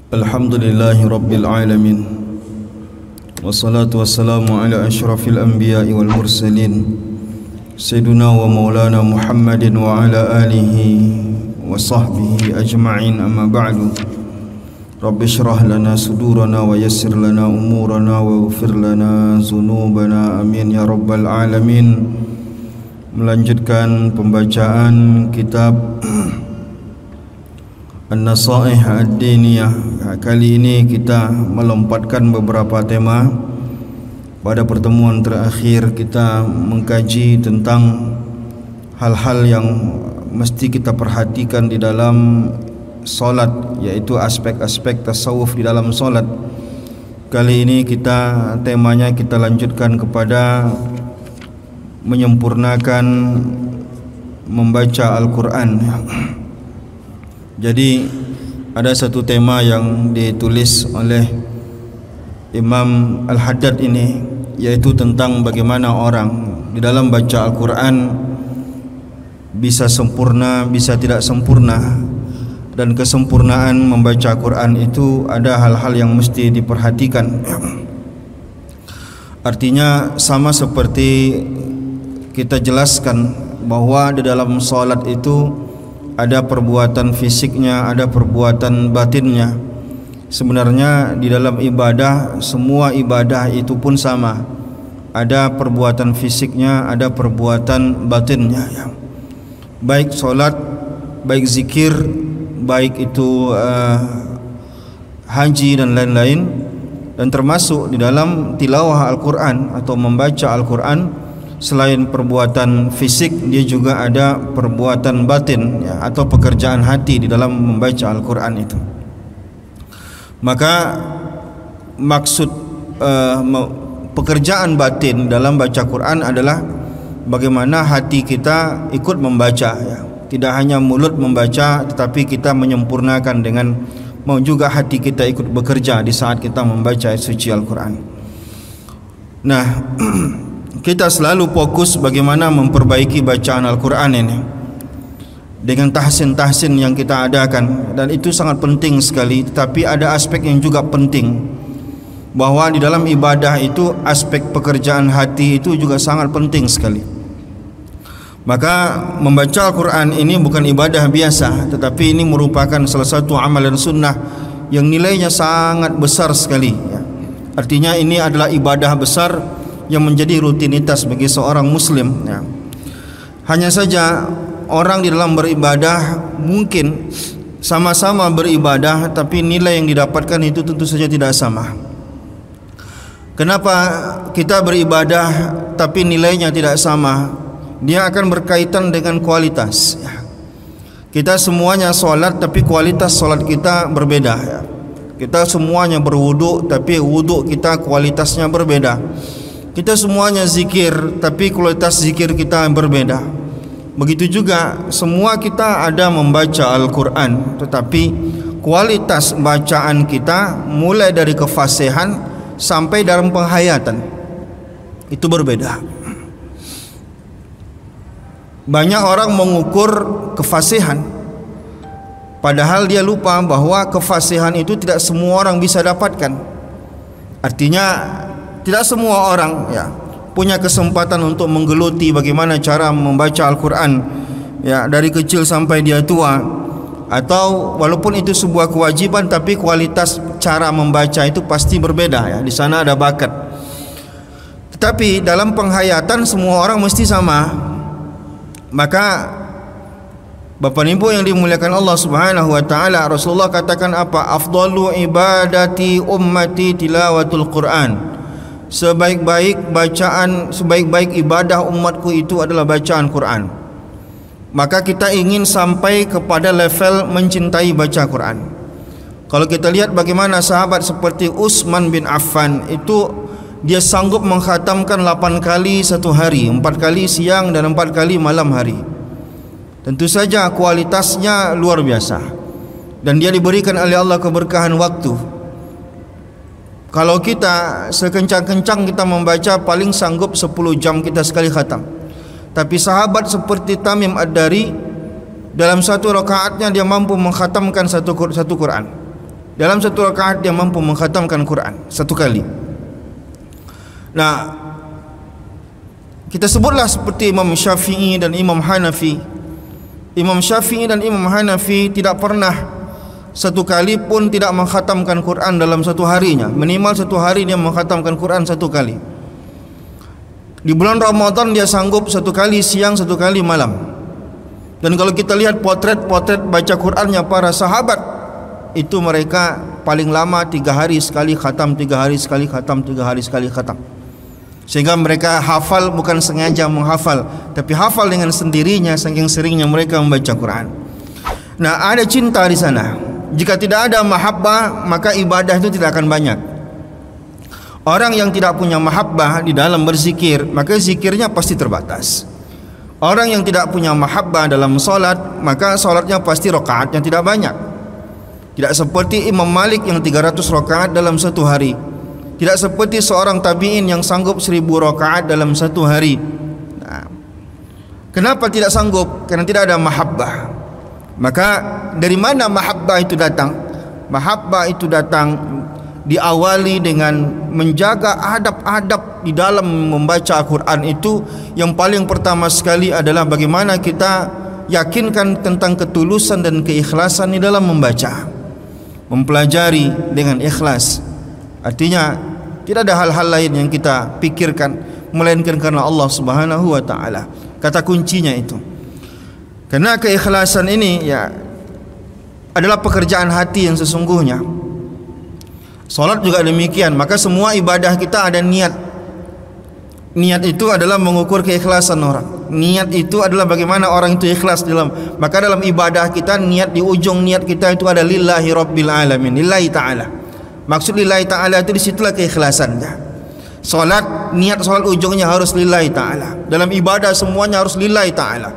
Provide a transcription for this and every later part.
Alhamdulillahi Rabbil Alamin, wassalatu wassalamu ala ashrafil anbiya'i wal mursalin, Sayyiduna wa maulana Muhammadin wa ala alihi wa sahbihi ajma'in, amma ba'du. Rabbi syrah lana sudurana wa yassir lana umurana wa ghfir lana zunubana, amin ya Rabbal Alamin. Melanjutkan pembacaan kitab An-Nasaih Ad-Diniyah. Kali ini kita melompatkan beberapa tema. Pada pertemuan terakhir kita mengkaji tentang hal-hal yang mesti kita perhatikan di dalam solat, yaitu aspek-aspek tasawuf di dalam solat. Kali ini temanya kita lanjutkan kepada menyempurnakan membaca Al-Quran. Jadi ada satu tema yang ditulis oleh Imam Al-Haddad ini, yaitu tentang bagaimana orang di dalam baca Al-Quran bisa sempurna, bisa tidak sempurna. Dan kesempurnaan membaca Al-Quran itu ada hal-hal yang mesti diperhatikan. Artinya sama seperti kita jelaskan bahwa di dalam salat itu ada perbuatan fisiknya, ada perbuatan batinnya. Sebenarnya di dalam ibadah, semua ibadah itu pun sama. Ada perbuatan fisiknya, ada perbuatan batinnya. Baik solat, baik zikir, baik itu haji dan lain-lain. Dan termasuk di dalam tilawah Al-Quran atau membaca Al-Quran, selain perbuatan fisik, dia juga ada perbuatan batin, ya, atau pekerjaan hati di dalam membaca Al-Quran itu. Maka maksud pekerjaan batin dalam baca Quran adalah bagaimana hati kita ikut membaca, ya. Tidak hanya mulut membaca, tetapi kita menyempurnakan dengan mau juga hati kita ikut bekerja di saat kita membaca suci Al-Quran. Nah, kita selalu fokus bagaimana memperbaiki bacaan Al-Quran ini dengan tahsin-tahsin yang kita adakan, dan itu sangat penting sekali. Tetapi ada aspek yang juga penting, bahwa di dalam ibadah itu aspek pekerjaan hati itu juga sangat penting sekali. Maka membaca Al-Quran ini bukan ibadah biasa, tetapi ini merupakan salah satu amalan sunnah yang nilainya sangat besar sekali, ya. Artinya ini adalah ibadah besar yang menjadi rutinitas bagi seorang muslim, ya. Hanya saja orang di dalam beribadah mungkin sama-sama beribadah, tapi nilai yang didapatkan itu tentu saja tidak sama. Kenapa kita beribadah tapi nilainya tidak sama? Dia akan berkaitan dengan kualitas, ya. Kita semuanya solat, tapi kualitas solat kita berbeda, ya. Kita semuanya berwuduk, tapi wuduk kita kualitasnya berbeda. Kita semuanya zikir, tapi kualitas zikir kita berbeda. Begitu juga semua kita ada membaca Al-Quran, tetapi kualitas bacaan kita mulai dari kefasihan sampai dalam penghayatan itu berbeda. Banyak orang mengukur kefasihan, padahal dia lupa bahwa kefasihan itu tidak semua orang bisa dapatkan. Artinya tidak semua orang, ya, punya kesempatan untuk menggeluti bagaimana cara membaca Al-Quran, ya, dari kecil sampai dia tua. Atau walaupun itu sebuah kewajiban, tapi kualitas cara membaca itu pasti berbeda, ya. Di sana ada bakat. Tetapi dalam penghayatan semua orang mesti sama. Maka Bapak Ibu yang dimuliakan Allah Subhanahu wa taala, Rasulullah katakan apa? Afdalu ibadati ummati tilawatul Quran. Sebaik-baik bacaan, sebaik-baik ibadah umatku itu adalah bacaan Quran. Maka kita ingin sampai kepada level mencintai baca Quran. Kalau kita lihat bagaimana sahabat seperti Utsman bin Affan itu, dia sanggup mengkhatamkan 8 kali satu hari, 4 kali siang dan 4 kali malam hari. Tentu saja kualitasnya luar biasa, dan dia diberikan oleh Allah keberkahan waktu. Kalau kita sekencang-kencang kita membaca, paling sanggup 10 jam kita sekali khatam. Tapi sahabat seperti Tamim Ad-Dari, dalam satu rakaatnya dia mampu mengkhatamkan satu Quran. dalam satu rakaat dia mampu mengkhatamkan Quran satu kali. Nah, kita sebutlah seperti Imam Syafi'i dan Imam Hanafi. Imam Syafi'i dan Imam Hanafi tidak pernah satu kali pun tidak mengkhatamkan Quran dalam satu harinya. Minimal satu hari dia mengkhatamkan Quran satu kali. Di bulan Ramadan dia sanggup satu kali siang, satu kali malam. Dan kalau kita lihat potret-potret baca Qurannya para sahabat, itu mereka paling lama 3 hari sekali khatam, 3 hari sekali khatam, 3 hari sekali khatam. Sehingga mereka hafal bukan sengaja menghafal, tapi hafal dengan sendirinya saking seringnya mereka membaca Quran. Nah, ada cinta di sana. Jika tidak ada mahabbah, maka ibadah itu tidak akan banyak. Orang yang tidak punya mahabbah di dalam berzikir, maka zikirnya pasti terbatas. Orang yang tidak punya mahabbah dalam solat, maka solatnya pasti rakaatnya tidak banyak. Tidak seperti Imam Malik yang 300 rakaat dalam satu hari. Tidak seperti seorang tabi'in yang sanggup 1000 rakaat dalam satu hari. Nah, kenapa tidak sanggup? Karena tidak ada mahabbah. Maka dari mana mahabbah itu datang? Mahabbah itu datang diawali dengan menjaga adab-adab di dalam membaca Al-Quran itu. Yang paling pertama sekali adalah bagaimana kita yakinkan tentang ketulusan dan keikhlasan di dalam membaca. Mempelajari dengan ikhlas, artinya tidak ada hal-hal lain yang kita pikirkan melainkan karena Allah Subhanahu wa taala. Kata kuncinya itu. Karena keikhlasan ini ya adalah pekerjaan hati yang sesungguhnya. Salat juga demikian. Maka semua ibadah kita ada niat. Niat itu adalah mengukur keikhlasan orang. Niat itu adalah bagaimana orang itu ikhlas dalam. Maka dalam ibadah kita, niat di ujung niat kita itu ada lillahi rabbil alamin, lillahi ta'ala. Maksud lillahi ta'ala itu disitulah keikhlasannya. Salat, niat salat ujungnya harus lillahi ta'ala. Dalam ibadah semuanya harus lillahi ta'ala.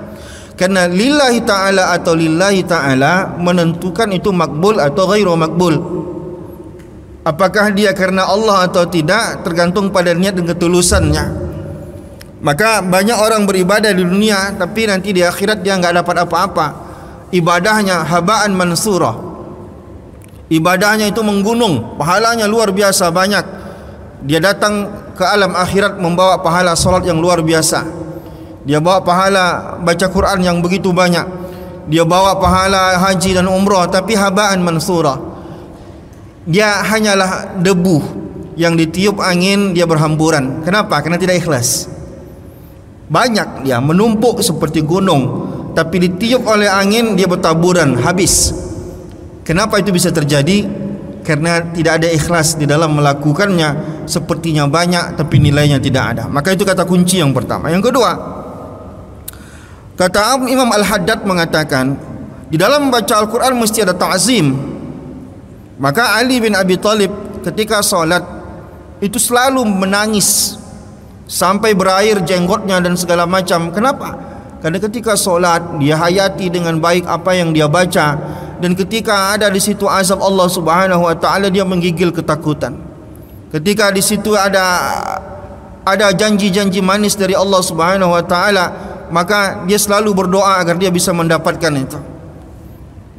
Karena lillahi ta'ala atau lillahi ta'ala menentukan itu makbul atau ghairu makbul. Apakah dia karena Allah atau tidak tergantung pada niat dan ketulusannya. Maka banyak orang beribadah di dunia, tapi nanti di akhirat dia enggak dapat apa-apa. Ibadahnya haba'an mansurah. Ibadahnya itu menggunung, pahalanya luar biasa banyak. Dia datang ke alam akhirat membawa pahala salat yang luar biasa. Dia bawa pahala baca Quran yang begitu banyak. Dia bawa pahala haji dan umrah, tapi haba'an mansurah. Dia hanyalah debu yang ditiup angin dia berhamburan. Kenapa? Karena tidak ikhlas. Banyak dia menumpuk seperti gunung, tapi ditiup oleh angin dia bertaburan, habis. Kenapa itu bisa terjadi? Karena tidak ada ikhlas di dalam melakukannya. Sepertinya banyak tapi nilainya tidak ada. Maka itu kata kunci yang pertama. Yang kedua, kata Imam Al-Haddad mengatakan, di dalam membaca Al-Quran mesti ada ta'zim. Maka Ali bin Abi Thalib ketika salat itu selalu menangis sampai berair jenggotnya dan segala macam. Kenapa? Karena ketika solat dia hayati dengan baik apa yang dia baca, dan ketika ada di situ azab Allah Subhanahu wa taala dia menggigil ketakutan. Ketika di situ ada janji-janji manis dari Allah Subhanahu wa taala, maka dia selalu berdoa agar dia bisa mendapatkan itu.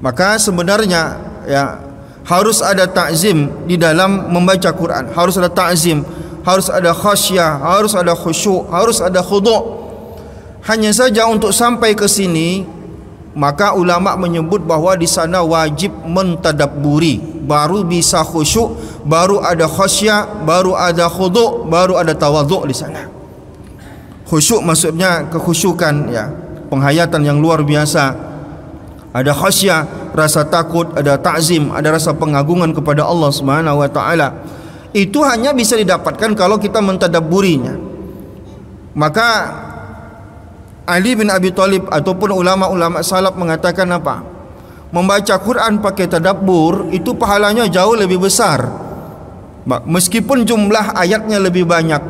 Maka sebenarnya ya harus ada ta'zim di dalam membaca Quran. Harus ada ta'zim, harus ada khasyah, harus ada khusyuk, harus ada khudu'. Hanya saja untuk sampai ke sini, maka ulama menyebut bahwa di sana wajib mentadabburi, baru bisa khusyuk, baru ada khasyah, baru ada khudu', baru ada tawadhu' di sana. Khusyuk maksudnya kekhusyukan ya, penghayatan yang luar biasa. Ada khasyah, rasa takut, ada ta'zim, ada rasa pengagungan kepada Allah Subhanahu wa taala. Itu hanya bisa didapatkan kalau kita mentadabburinya. Maka Ali bin Abi Thalib ataupun ulama-ulama salaf mengatakan apa? Membaca Quran pakai tadabbur itu pahalanya jauh lebih besar. Meskipun jumlah ayatnya lebih banyak.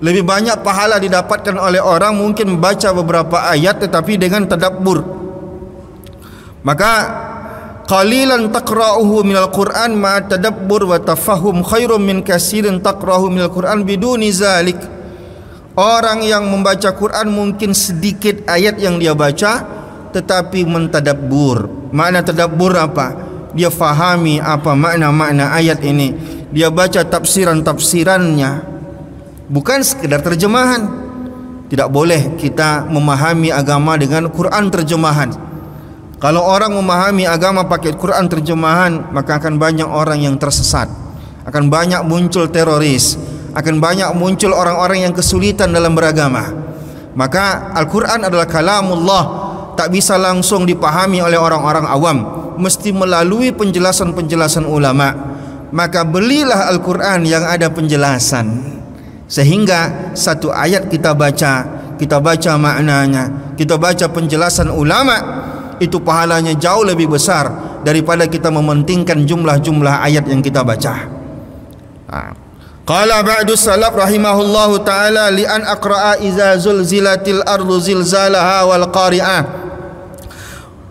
Lebih banyak pahala didapatkan oleh orang mungkin membaca beberapa ayat tetapi dengan tadabbur. Maka qalilan taqra'uhu minal Qur'an ma tadabbur wa tafahum khairum min katsirin taqra'uhu minal Qur'an biduni zalik. Orang yang membaca Quran mungkin sedikit ayat yang dia baca tetapi mentadabbur. Makna tadabbur apa? dia fahami apa makna-makna ayat ini, dia baca tafsiran-tafsirannya, bukan sekedar terjemahan. Tidak boleh kita memahami agama dengan Quran terjemahan. Kalau orang memahami agama pakai Quran terjemahan, maka akan banyak orang yang tersesat, akan banyak muncul teroris, akan banyak muncul orang-orang yang kesulitan dalam beragama. Maka Al-Quran adalah kalamullah, tak bisa langsung dipahami oleh orang-orang awam, mesti melalui penjelasan-penjelasan ulama. Maka belilah Al-Quran yang ada penjelasan, sehingga satu ayat kita baca maknanya, kita baca penjelasan ulama, itu pahalanya jauh lebih besar daripada kita mementingkan jumlah-jumlah ayat yang kita baca. Qala ba'du salaf rahimahullahu ta'ala li an aqra'a iza zulzilatil ardu zilzalaha wal qari'ah.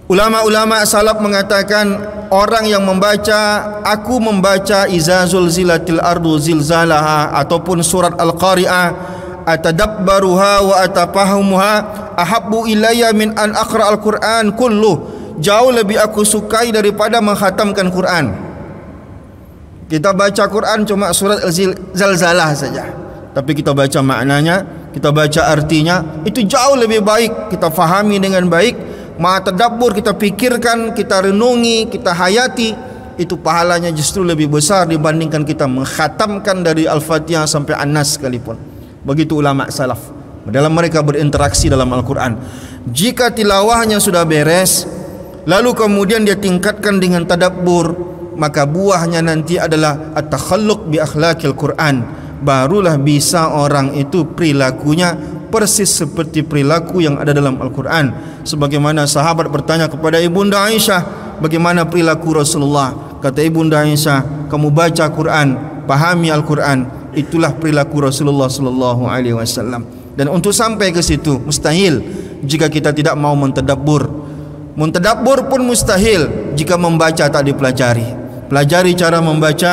Ulama-ulama salaf mengatakan, orang yang membaca, aku membaca iza zulzilatil ardu zilzalaha ataupun surat al-qari'ah, atadabbaruha wa atafahumuha ahabbu ilayya min an aqra al-Quran kulluh. Jauh lebih aku sukai daripada menghatamkan Quran. Kita baca Quran cuma surat Al-Zalzalah saja, tapi kita baca maknanya, kita baca artinya, itu jauh lebih baik. Kita fahami dengan baik, ma'atadabbur, kita pikirkan, kita renungi, kita hayati, itu pahalanya justru lebih besar dibandingkan kita menghatamkan dari Al-Fatihah sampai An-Nas sekalipun. Begitu ulama salaf dalam mereka berinteraksi dalam Al-Quran. Jika tilawahnya sudah beres, lalu kemudian dia tingkatkan dengan tadabbur, maka buahnya nanti adalah at-takhalluq bi akhlaqil Quran. Barulah bisa orang itu perilakunya persis seperti perilaku yang ada dalam Al-Quran. Sebagaimana sahabat bertanya kepada Ibunda Aisyah, bagaimana perilaku Rasulullah? Kata Ibunda Aisyah, kamu baca Quran, pahami Al-Quran, itulah perilaku Rasulullah sallallahu alaihi wasallam. Dan untuk sampai ke situ mustahil jika kita tidak mau mentadabbur. Mentadabbur pun mustahil jika membaca tak dipelajari. Pelajari cara membaca,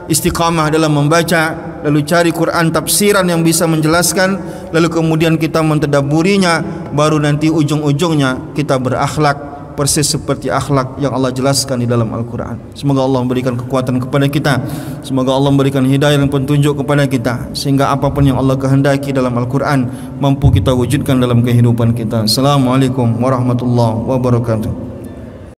istiqamah dalam membaca, lalu cari Quran tafsiran yang bisa menjelaskan, lalu kemudian kita mentadabburinya, baru nanti ujung-ujungnya kita berakhlak persis seperti akhlak yang Allah jelaskan di dalam Al-Quran. Semoga Allah memberikan kekuatan kepada kita, semoga Allah memberikan hidayah dan petunjuk kepada kita, sehingga apapun yang Allah kehendaki dalam Al-Quran mampu kita wujudkan dalam kehidupan kita. Assalamualaikum warahmatullahi wabarakatuh.